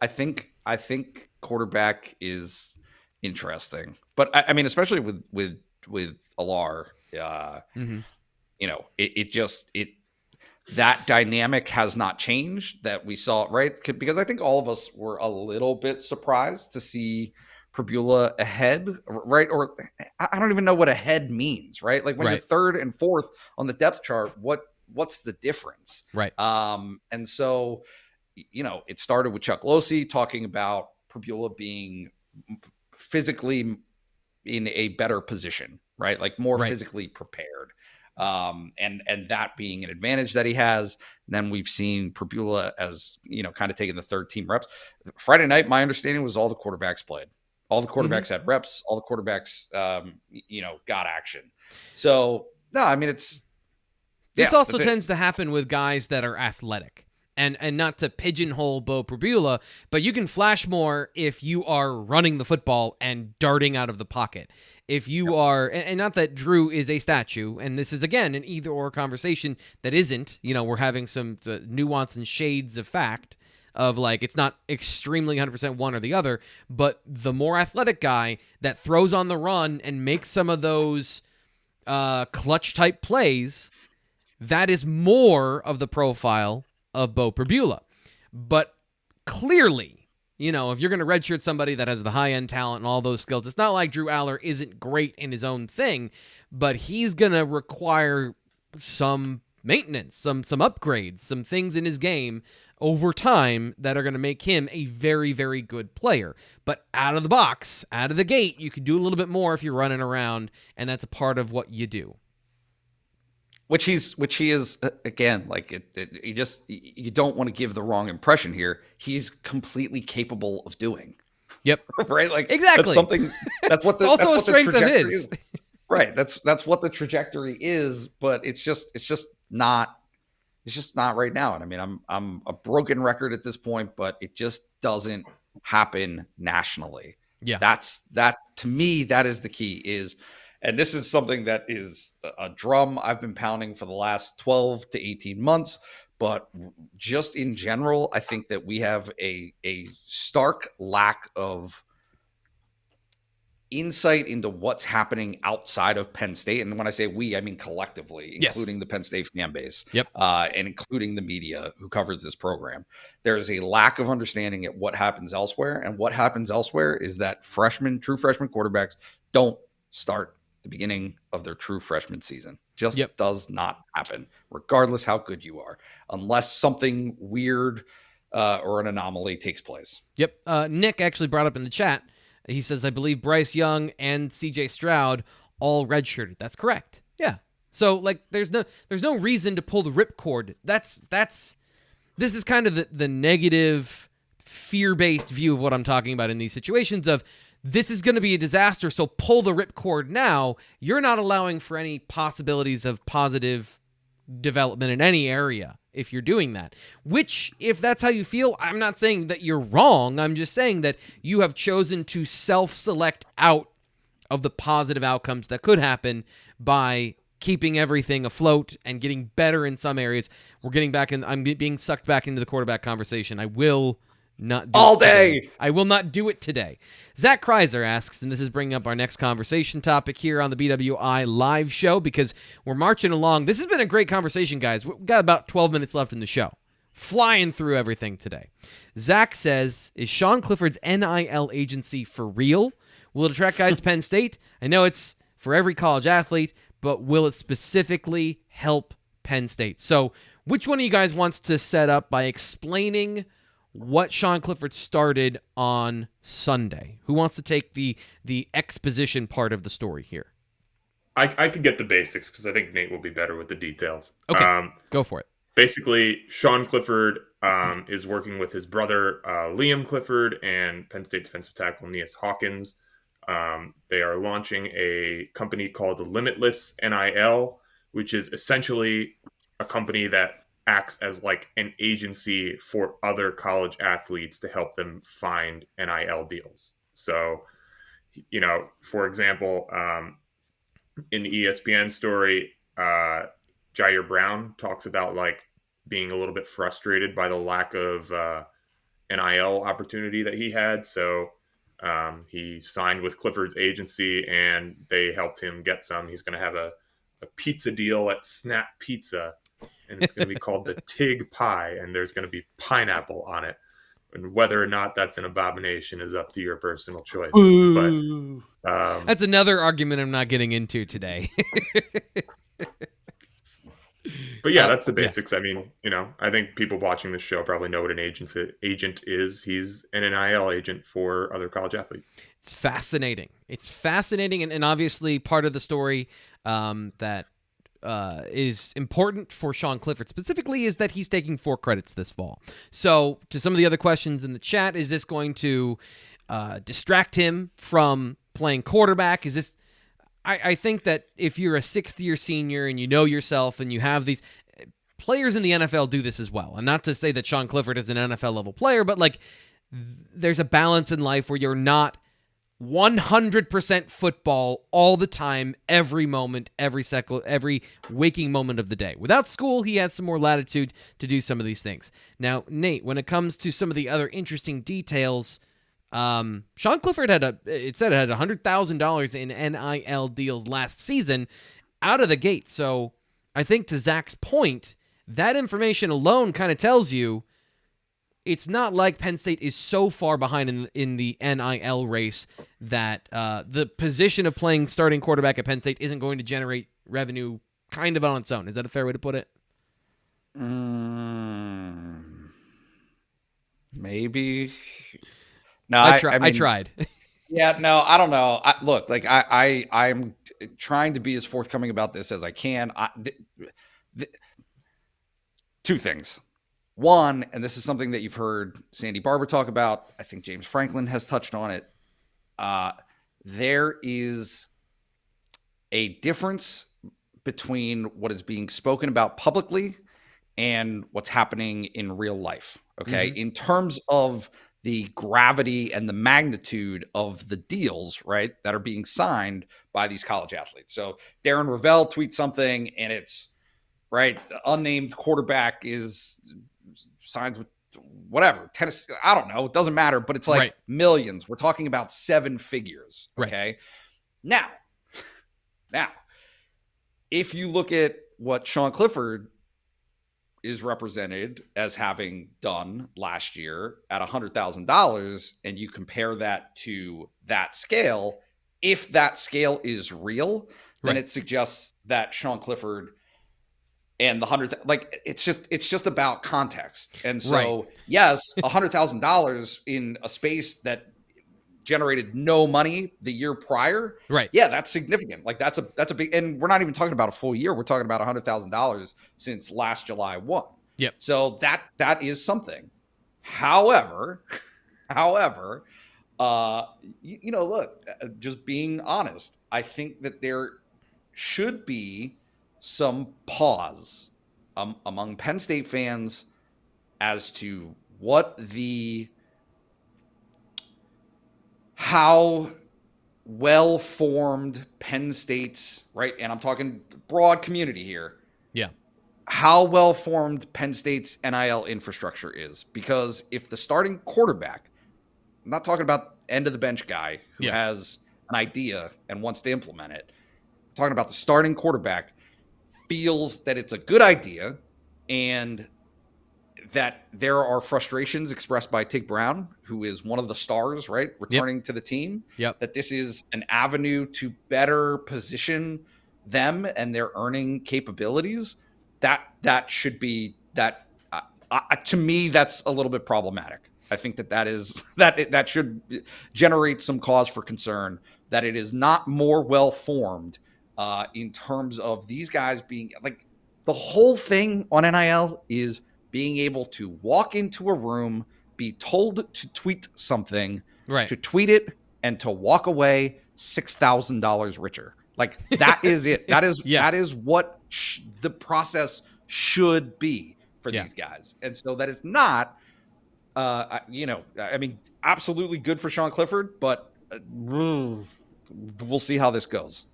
think quarterback is interesting, but I mean, especially with Alar, you know, it that dynamic has not changed that we saw, right? Because I think all of us were a little bit surprised to see Pribula ahead, right? Or I don't even know what ahead means, right? Like when you're 3rd and 4th on the depth chart, what's the difference? Right. And so, you know, it started with Chuck Losey talking about Pribula being physically in a better position, right? Like more physically prepared. And that being an advantage that he has. Then we've seen Pribula as, you know, kind of taking the 3rd team reps. Friday night, my understanding was all the quarterbacks played. All the quarterbacks had reps. All the quarterbacks, got action. So, no, I mean, This also tends to happen with guys that are athletic. And not to pigeonhole Bo Pribula, but you can flash more if you are running the football and darting out of the pocket. If you are, and not that Drew is a statue, and this is, again, an either-or conversation that isn't. We're having some nuance and shades of fact of, like, it's not extremely 100% one or the other, but the more athletic guy that throws on the run and makes some of those clutch-type plays, that is more of the profile of Bo Pribula. But clearly, if you're going to redshirt somebody that has the high-end talent and all those skills, it's not like Drew Aller isn't great in his own thing, but he's going to require some maintenance, some upgrades, some things in his game over time that are going to make him a very, very good player. But out of the box, out of the gate, you could do a little bit more if you're running around, and that's a part of what you do. Which he is, again, like you don't want to give the wrong impression here. He's completely capable of doing. Yep. Right. Like, exactly. That's what the, it's also that's a what strength the of his. Is. Right. That's what the trajectory is, but it's just not right now. And I mean, I'm a broken record at this point, but it just doesn't happen nationally. Yeah. That to me, that is the key and this is something that is a drum I've been pounding for the last 12 to 18 months. But just in general, I think that we have a stark lack of insight into what's happening outside of Penn State. And when I say we, I mean collectively, including the Penn State fan base, and including the media who covers this program. There is a lack of understanding at what happens elsewhere. And what happens elsewhere is that true freshman quarterbacks don't start the beginning of their true freshman season. Just does not happen, regardless how good you are, unless something weird or an anomaly takes place. Yep. Nick actually brought up in the chat, he says, I believe Bryce Young and CJ Stroud all redshirted. That's correct. Yeah. So, like, there's no reason to pull the ripcord. This is kind of the negative, fear-based view of what I'm talking about in these situations of, this is going to be a disaster, so pull the ripcord now. You're not allowing for any possibilities of positive development in any area if you're doing that. Which, if that's how you feel, I'm not saying that you're wrong. I'm just saying that you have chosen to self-select out of the positive outcomes that could happen by keeping everything afloat and getting better in some areas. I'm being sucked back into the quarterback conversation. I will not do all it day. Today. I will not do it today. Zach Kreiser asks, and this is bringing up our next conversation topic here on the BWI live show because we're marching along. This has been a great conversation, guys. We've got about 12 minutes left in the show. Flying through everything today. Zach says, is Sean Clifford's NIL agency for real? Will it attract guys to Penn State? I know it's for every college athlete, but will it specifically help Penn State? So which one of you guys wants to set up by explaining what Sean Clifford started on Sunday? Who wants to take the exposition part of the story here? I could get the basics because I think Nate will be better with the details. Okay, go for it. Basically, Sean Clifford is working with his brother, Liam Clifford, and Penn State defensive tackle, Neas Hawkins. They are launching a company called Limitless NIL, which is essentially a company that acts as like an agency for other college athletes to help them find NIL deals. So, for example, in the ESPN story, Jair Brown talks about like being a little bit frustrated by the lack of NIL opportunity that he had. So he signed with Clifford's agency and they helped him get some. He's going to have a pizza deal at Snap Pizza, and it's going to be called the Tig Pie, and there's going to be pineapple on it. And whether or not that's an abomination is up to your personal choice. Ooh. But that's another argument I'm not getting into today. But yeah, that's the basics. Yeah. I mean, I think people watching this show probably know what an agent is. He's an NIL agent for other college athletes. It's fascinating. And obviously part of the story that is important for Sean Clifford specifically is that he's taking 4 credits this fall. So to some of the other questions in the chat, is this going to distract him from playing quarterback? Is this? I think that if you're a sixth-year senior and you know yourself and you have these players in the NFL do this as well. And not to say that Sean Clifford is an NFL level player, but like there's a balance in life where you're not 100% football all the time, every moment, every second, every waking moment of the day. Without school, he has some more latitude to do some of these things. Now, Nate, when it comes to some of the other interesting details, Sean Clifford had $100,000 in NIL deals last season out of the gate. So I think to Zach's point, that information alone kind of tells you it's not like Penn State is so far behind in the NIL race that the position of playing starting quarterback at Penn State isn't going to generate revenue kind of on its own. Is that a fair way to put it? Maybe. No, I mean, tried. Yeah, no, I don't know. Look, like I'm trying to be as forthcoming about this as I can. Two things. One, and this is something that you've heard Sandy Barber talk about. I think James Franklin has touched on it. There is a difference between what is being spoken about publicly and what's happening in real life. Okay, in terms of the gravity and the magnitude of the deals, right, that are being signed by these college athletes. So Darren Ravel tweets something and it's, right, the unnamed quarterback signs with whatever, tennis, I don't know, it doesn't matter, but it's like millions. We're talking about 7 figures, okay? Right. Now, if you look at what Sean Clifford is represented as having done last year at $100,000, and you compare that to that scale, if that scale is real, then it suggests that Sean Clifford and the 100, like it's just about context. And so, yes, $100,000 in a space that generated no money the year prior. Right. Yeah, that's significant. Like that's a big, and we're not even talking about a full year. We're talking about $100,000 since last July 1. Yep. So that is something. However, look, just being honest, I think that there should be some pause among Penn State fans as to how well-formed Penn State's, right, and I'm talking broad community here. Yeah. How well-formed Penn State's NIL infrastructure is. Because if the starting quarterback, I'm not talking about end-of-the-bench guy who has an idea and wants to implement it. I'm talking about the starting quarterback feels that it's a good idea and that there are frustrations expressed by Tig Brown, who is one of the stars, right, returning to the team, that this is an avenue to better position them and their earning capabilities. That should be that. To me, that's a little bit problematic. I think that should generate some cause for concern that it is not more well formed in terms of these guys being like the whole thing on NIL is being able to walk into a room, be told to tweet something, to tweet it, and to walk away $6,000 richer. Like that is it. That is what the process should be for these guys. And so that is not, I mean, absolutely good for Sean Clifford, but we'll see how this goes.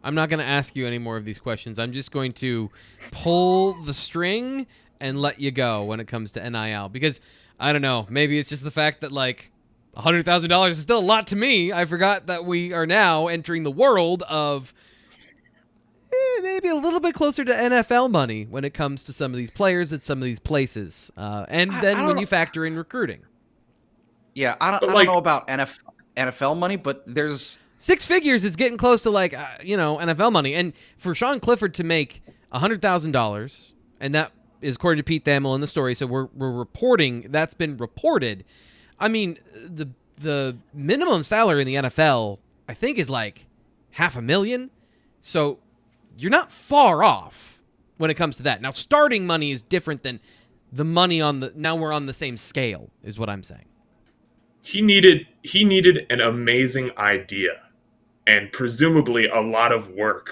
I'm not going to ask you any more of these questions. I'm just going to pull the string and let you go when it comes to NIL. Because, I don't know, maybe it's just the fact that, like, $100,000 is still a lot to me. I forgot that we are now entering the world of maybe a little bit closer to NFL money when it comes to some of these players at some of these places. And then when you factor in recruiting. Yeah, I don't know about NFL money, but there's... 6 figures is getting close to like, NFL money. And for Sean Clifford to make $100,000, and that is according to Pete Thamel in the story, so we're reporting, that's been reported. I mean, the minimum salary in the NFL, I think, is like $500,000. So you're not far off when it comes to that. Now, starting money is different than the money now we're on the same scale, is what I'm saying. He needed he needed an amazing idea and presumably a lot of work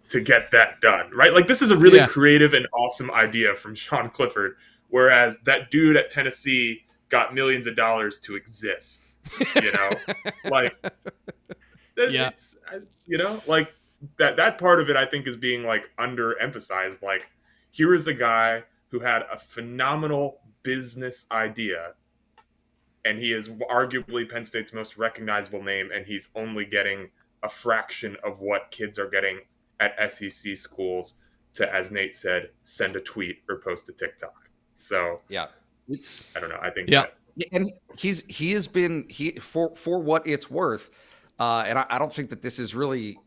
to get that done, right? Like, this is a really creative and awesome idea from Sean Clifford, whereas that dude at Tennessee got millions of dollars to exist, like, it's, like that part of it, I think, is being like underemphasized. Like, here is a guy who had a phenomenal business idea, and he is arguably Penn State's most recognizable name, and he's only getting a fraction of what kids are getting at SEC schools to, as Nate said, send a tweet or post a TikTok. So yeah, it's, I don't know. I think and he has been for what it's worth, and I don't think that this is really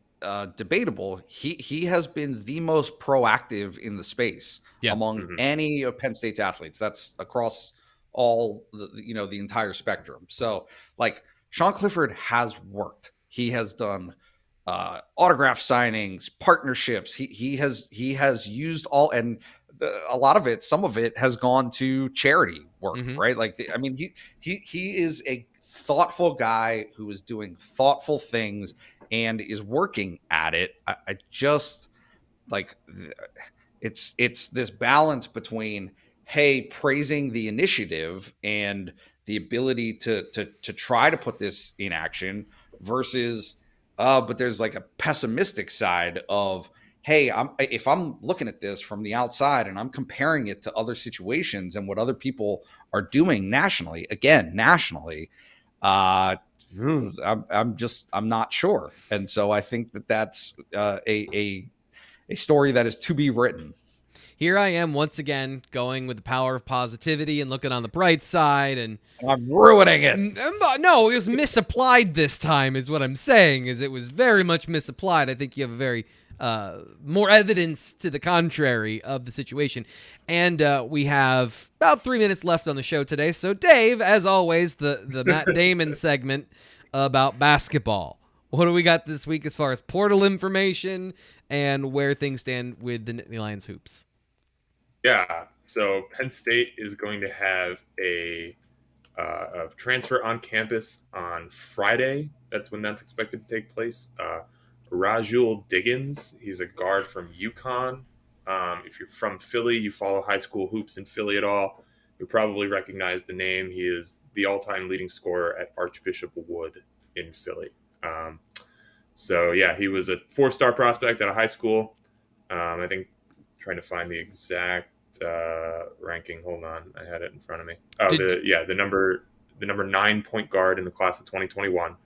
debatable. He has been the most proactive in the space among any of Penn State's athletes. That's across all the entire spectrum. So, like, Sean Clifford has worked. He has done autograph signings, partnerships. He has used all, and a lot of it, some of it has gone to charity work, right? Like, he is a thoughtful guy who is doing thoughtful things and is working at it. I just, like, it's this balance between, hey, praising the initiative and the ability to try to put this in action versus, but there's like a pessimistic side of, hey, if I'm looking at this from the outside and I'm comparing it to other situations and what other people are doing nationally, I'm not sure. And so I think that's a story that is to be written. Here I am once again going with the power of positivity and looking on the bright side, and I'm ruining it. No, it was misapplied this time, is what I'm saying. Is it was very much misapplied. I think you have a very more evidence to the contrary of the situation. And we have about 3 minutes left on the show today. So, Dave, as always, the Matt Damon segment about basketball. What do we got this week as far as portal information and where things stand with the Nittany Lions hoops? Yeah, so Penn State is going to have a transfer on campus on Friday. That's when that's expected to take place. Rajul Diggins, he's a guard from UConn. If you're from Philly, you follow high school hoops in Philly at all, you'll probably recognize the name. He is the all-time leading scorer at Archbishop Wood in Philly. So, yeah, he was a 4-star prospect out of high school. I think trying to find the exact ranking. Hold on, I had it in front of me. Oh, the number 9 point guard in the class of 2021,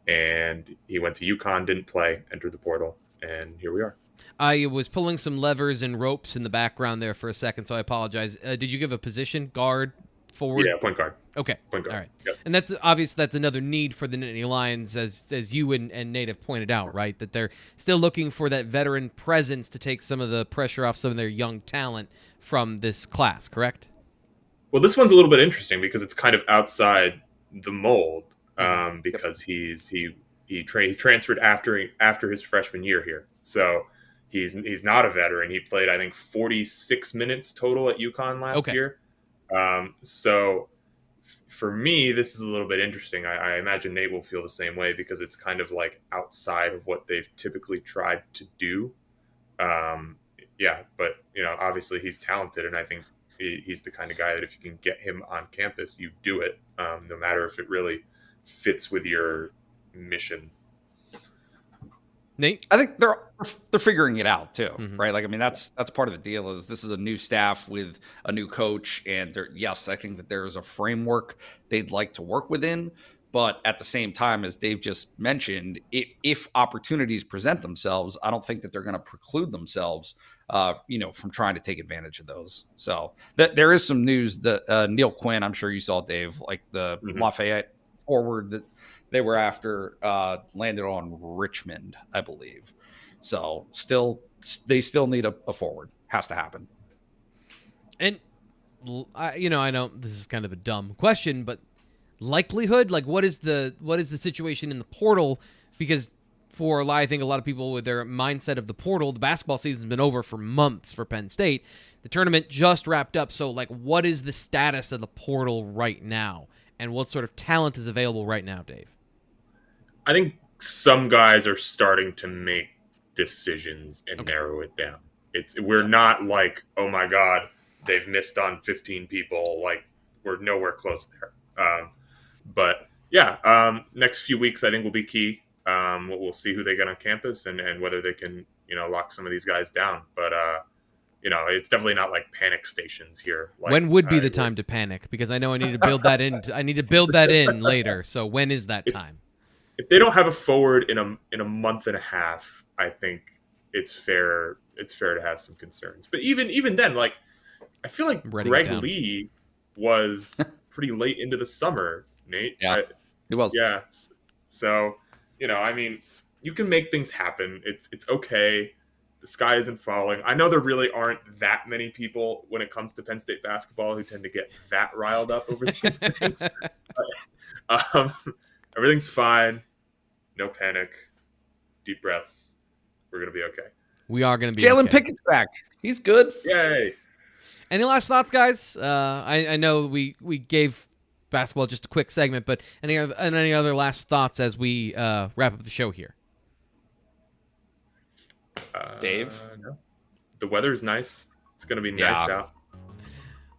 and he went to UConn, didn't play, entered the portal, and here we are. I was pulling some levers and ropes in the background there for a second, so I apologize. Did you give a position? Guard, forward? Yeah, point guard. Okay. Point guard. All right. Yep. And that's obvious. That's another need for the Nittany Lions, as you and Nate have pointed out, right? That they're still looking for that veteran presence to take some of the pressure off some of their young talent from this class, correct? Well, this one's a little bit interesting because it's kind of outside the mold, because he's transferred after his freshman year here. So he's not a veteran. He played, I think, 46 minutes total at UConn last year. So for me, this is a little bit interesting. I imagine Nate will feel the same way because it's kind of like outside of what they've typically tried to do. But obviously he's talented, and I think he's the kind of guy that if you can get him on campus, you do it, no matter if it really fits with your mission. Nate? I think they're figuring it out too, right? Like, I mean, that's part of the deal. Is this is a new staff with a new coach, and I think that there is a framework they'd like to work within. But at the same time, as Dave just mentioned, if opportunities present themselves, I don't think that they're going to preclude themselves, from trying to take advantage of those. So there is some news that Neil Quinn, I'm sure you saw, Dave, like the Lafayette forward that they were after, landed on Richmond, I believe. So they still need a forward. Has to happen. And I know this is kind of a dumb question, but likelihood, like what is the situation in the portal? Because I think a lot of people with their mindset of the portal, the basketball season's been over for months for Penn State. The tournament just wrapped up. So, like, what is the status of the portal right now? and what sort of talent is available right now, Dave? I think some guys are starting to make decisions and narrow it down. We're not like, oh my God, they've missed on 15 people. Like, we're nowhere close there. But yeah, next few weeks I think will be key. We'll see who they get on campus and whether they can, lock some of these guys down. But it's definitely not like panic stations here. Like, when would be the time to panic? Because I know I need to build that in. I need to build that in later. So when is that time? If they don't have a forward in a month and a half, I think it's fair. It's fair to have some concerns. But even then, like, I feel like Greg Lee was pretty late into the summer, Nate. Yeah, he was. Yeah. So, I mean, you can make things happen. It's okay. The sky isn't falling. I know there really aren't that many people when it comes to Penn State basketball who tend to get that riled up over these things. But, everything's fine. No panic. Deep breaths. We're going to be okay. We are going to be Jalen okay. Pickett's back. He's good. Yay. Any last thoughts, guys? I know we gave basketball just a quick segment, but any other last thoughts as we wrap up the show here? Dave? No. The weather's nice. It's going to be nice out.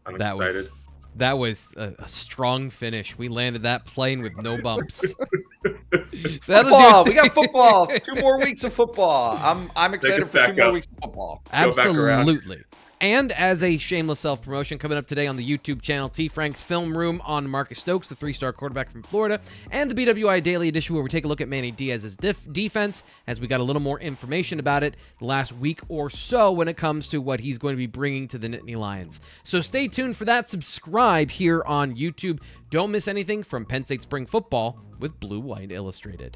I'm excited. That was a strong finish. We landed that plane with no bumps. Football. We got football. 2 more weeks of football. I'm excited for 2 more weeks of football. Absolutely. And as a shameless self-promotion, coming up today on the YouTube channel, T. Frank's Film Room on Marcus Stokes, the 3-star quarterback from Florida, and the BWI Daily Edition, where we take a look at Manny Diaz's defense, as we got a little more information about it the last week or so when it comes to what he's going to be bringing to the Nittany Lions. So stay tuned for that. Subscribe here on YouTube. Don't miss anything from Penn State Spring Football with Blue White Illustrated.